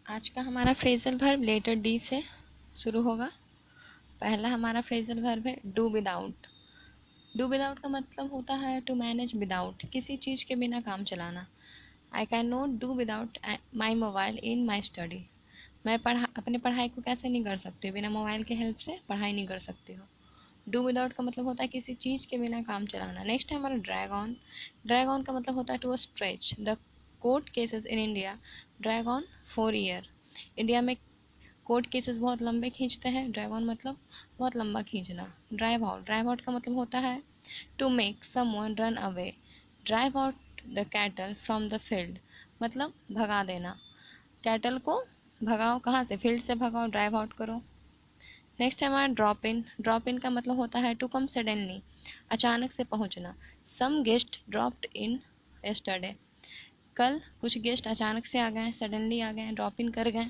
आज का हमारा फ्रेजल वर्ब लेटर डी से शुरू होगा। पहला हमारा फ्रेजल वर्ब है डू विदाउट। डू विदाउट का मतलब होता है टू मैनेज विदाउट, किसी चीज़ के बिना काम चलाना। I can not do without my mobile in my study. मैं अपने पढ़ाई को कैसे नहीं कर सकती, बिना मोबाइल के हेल्प से पढ़ाई नहीं कर सकती हो। डू विदाउट का मतलब होता है किसी चीज़ के बिना काम चलाना। नेक्स्ट है हमारा ड्रैग ऑन। ड्रैग ऑन का मतलब होता है to stretch. The court cases in India drag on for year. India में कोर्ट केसेस बहुत लंबे खींचते हैं। ड्रैग ऑन मतलब बहुत लंबा खींचना। Drive out. ड्राइव आउट का मतलब होता है to make someone run away. Drive out the cattle from the field मतलब भगा देना। कैटल को भगाओ, कहाँ से? फील्ड से भगाओ, ड्राइव आउट करो। नेक्स्ट है हमारा ड्रॉप इन। ड्रॉप इन का मतलब होता है टू कम सडनली, अचानक से पहुंचना। Some guest dropped in yesterday. कल कुछ गेस्ट अचानक से आ गए, सडनली आ गए, ड्रॉप इन कर गए।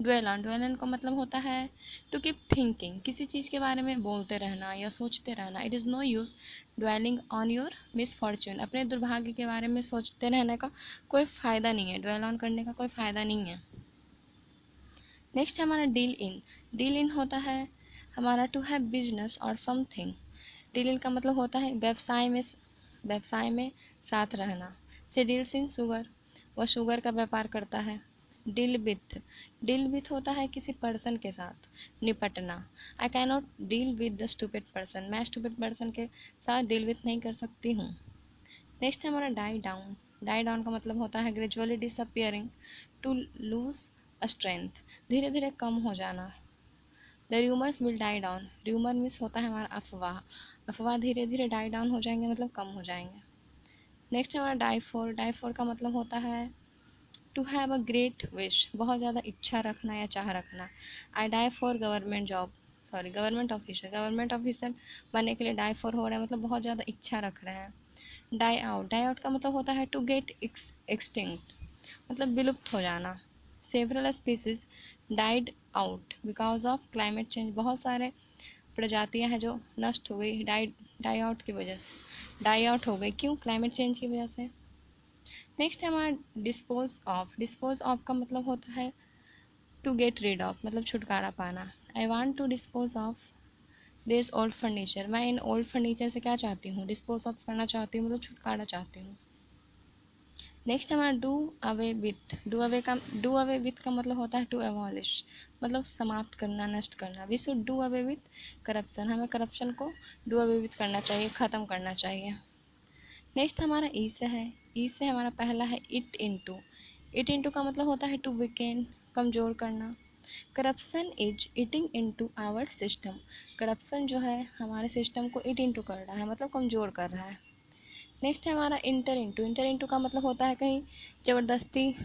Dwell on. ड्वेल ऑन का मतलब होता है टू कीप थिंकिंग, किसी चीज़ के बारे में बोलते रहना या सोचते रहना। It is no use dwelling on your misfortune. अपने दुर्भाग्य के बारे में सोचते रहने का कोई फ़ायदा नहीं है, ड्वेल ऑन करने का कोई फ़ायदा नहीं है। नेक्स्ट है हमारा डील इन। डील इन होता है हमारा टू हैव बिजनेस और समथिंग। डील इन का मतलब होता है व्यवसाय में साथ रहना। से डील्स इन शुगर, वह शुगर का व्यापार करता है। Deal with. डील विथ होता है किसी पर्सन के साथ निपटना। I can not deal with the stupid person. मैं स्टूपिड पर्सन के साथ डील विथ नहीं कर सकती हूँ। नेक्स्ट है हमारा डाई डाउन। डाई डाउन का मतलब होता है gradually disappearing, to lose strength, धीरे धीरे कम हो जाना। The rumours will die down. Rumour means होता है हमारा अफवाह। अफवाह धीरे धीरे डाई डाउन हो जाएंगे मतलब कम हो जाएंगे। नेक्स्ट है हमारा डाई फोर। डाई फोर का मतलब होता है to have a great wish, बहुत ज़्यादा इच्छा रखना या चाह रखना। I die for government job, sorry government officer. Government officer बनने के लिए डाई फॉर हो रहे हैं मतलब बहुत ज़्यादा इच्छा रख रहे हैं। Die out. डाई आउट का मतलब होता है टू गेट एक्सटिंक्ट, मतलब विलुप्त हो जाना। Several species died out because of climate change. बहुत सारे प्रजातियां हैं जो नष्ट हो गई डाई आउट की वजह से, डाई आउट हो गई। क्यों? क्लाइमेट चेंज की वजह से। नेक्स्ट है हमारा डिस्पोज ऑफ। डिस्पोज ऑफ का मतलब होता है टू गेट रीड ऑफ, मतलब छुटकारा पाना। I want to dispose of this old furniture. मैं इन ओल्ड फर्नीचर से क्या चाहती हूँ? डिस्पोज ऑफ करना चाहती हूँ, मतलब छुटकारा चाहती हूँ। नेक्स्ट हमारा do away with. Do away with का मतलब होता है टू एबॉलिश, मतलब समाप्त करना, नष्ट करना। We should do away with corruption. हमें करप्शन को डू अवे विथ करना चाहिए, ख़त्म करना चाहिए। नेक्स्ट हमारा ई से है। ई से हमारा पहला है इट इनटू। इट इनटू का मतलब होता है टू वीकेन, कमज़ोर करना। Corruption is eating into our system. Corruption जो है हमारे सिस्टम को ईट इनटू कर रहा है, मतलब कमज़ोर कर रहा है। नेक्स्ट है हमारा इंटर इंटू। इंटर इंटू का मतलब होता है कहीं ज़बरदस्ती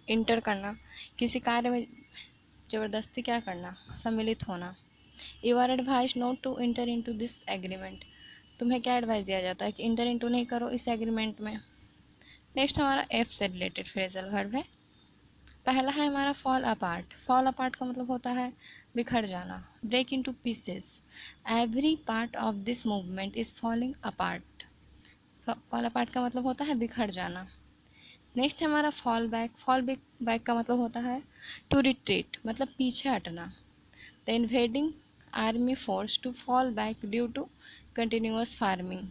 इंटर करना, किसी कार्य में ज़बरदस्ती क्या करना, सम्मिलित होना। You are advise not to enter into this agreement. तुम्हें क्या एडवाइस दिया जाता है कि इंटर इंटू नहीं करो इस एग्रीमेंट में। नेक्स्ट हमारा एफ से रिलेटेड फ्रेजल वर्ब है। पहला है हमारा फॉल अपार्ट। फॉल अपार्ट का मतलब होता है बिखर जाना, break into pieces. Every part of this movement is falling apart. Fall apart का मतलब होता है बिखर जाना। नेक्स्ट है हमारा फॉल बैक। फॉल बैक का मतलब होता है टू रिट्रीट, मतलब पीछे हटना। The invading army force to fall back due to continuous farming,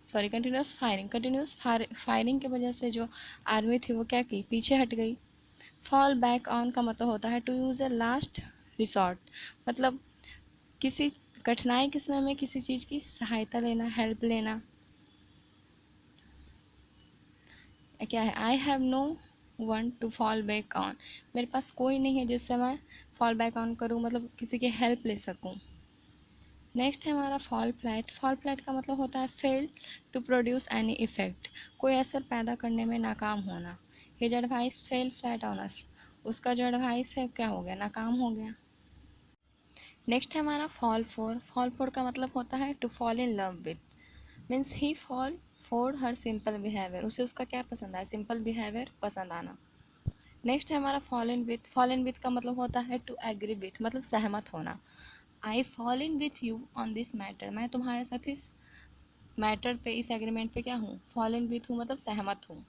sorry continuous firing. Continuous firing की वजह से जो आर्मी थी वो क्या की, पीछे हट गई। फॉल बैक ऑन का मतलब होता है to use a last resort, मतलब किसी कठिनाई के समय में किसी चीज़ की सहायता लेना, हेल्प लेना। क्या है? I have no one to fall back on. मेरे पास कोई नहीं है जिससे मैं फॉल बैक ऑन करूँ, मतलब किसी की हेल्प ले सकूँ। नेक्स्ट है हमारा फॉल फ्लैट। फॉल फ्लैट का मतलब होता है fail to produce any effect, कोई असर पैदा करने में नाकाम होना। His advice fell flat on us. उसका जो एडवाइस है क्या हो गया, नाकाम हो गया। नेक्स्ट है हमारा फॉल फॉर। फॉल फॉर का मतलब होता है to fall in love with, means he fall for her simple behaviour. उसे उसका क्या पसंद आया, सिंपल बिहेवियर पसंद आना। नेक्स्ट है हमारा fall in with. Fall in with का मतलब होता है टू एग्री विथ, मतलब सहमत होना। I fall in with you on this matter. मैं तुम्हारे साथ इस मैटर पे, इस एग्रीमेंट पे क्या हूँ, फॉल इन विथ हूँ, मतलब सहमत हूँ।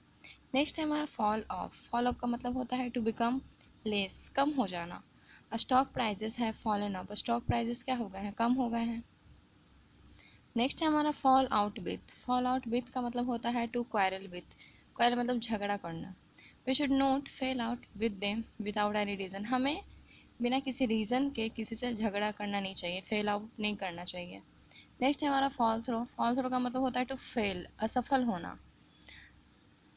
नेक्स्ट है हमारा फॉल ऑफ। फॉल ऑफ का मतलब होता है टू बिकम लेस, कम हो जाना। स्टॉक प्राइजेस है फॉलन ऑफ। स्टॉक प्राइजेस क्या हो गए हैं, कम हो गए हैं। नेक्स्ट है हमारा fall out with. Fall out with का मतलब होता है टू क्वारल विथ। क्वारल मतलब झगड़ा करना। We should not fell out with them without any reason. हमें बिना किसी रीज़न के किसी से झगड़ा करना नहीं चाहिए, फेल आउट नहीं करना चाहिए। नेक्स्ट है हमारा फॉल थ्रो। फॉल थ्रो का मतलब होता है टू फेल, असफल होना।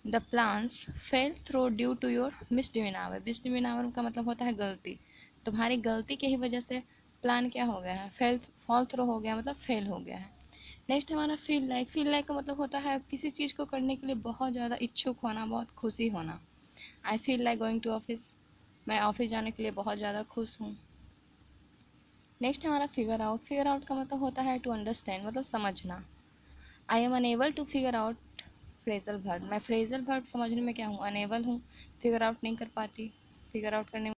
The plans fail through due to your misdemeanour. Misdemeanour का मतलब होता है गलती। तुम्हारी गलती की ही वजह से प्लान क्या हो गया है, फेल, फॉल थ्रो हो गया, मतलब फेल हो गया है। नेक्स्ट हमारा फील लाइक। फील लाइक का मतलब होता है किसी चीज़ को करने के लिए बहुत ज़्यादा इच्छुक होना, बहुत खुशी होना। I feel like going to office. मैं ऑफिस जाने के लिए बहुत ज़्यादा खुश हूँ। नेक्स्ट हमारा फिगर आउट। फिगर आउट का मतलब होता है टू अंडरस्टैंड, मतलब समझना। I am unable to figure out phrasal verb. मैं फ्रेजल वर्ब समझने में क्या हूँ, अनेबल हूँ, फिगर आउट नहीं कर पाती। फिगर आउट करने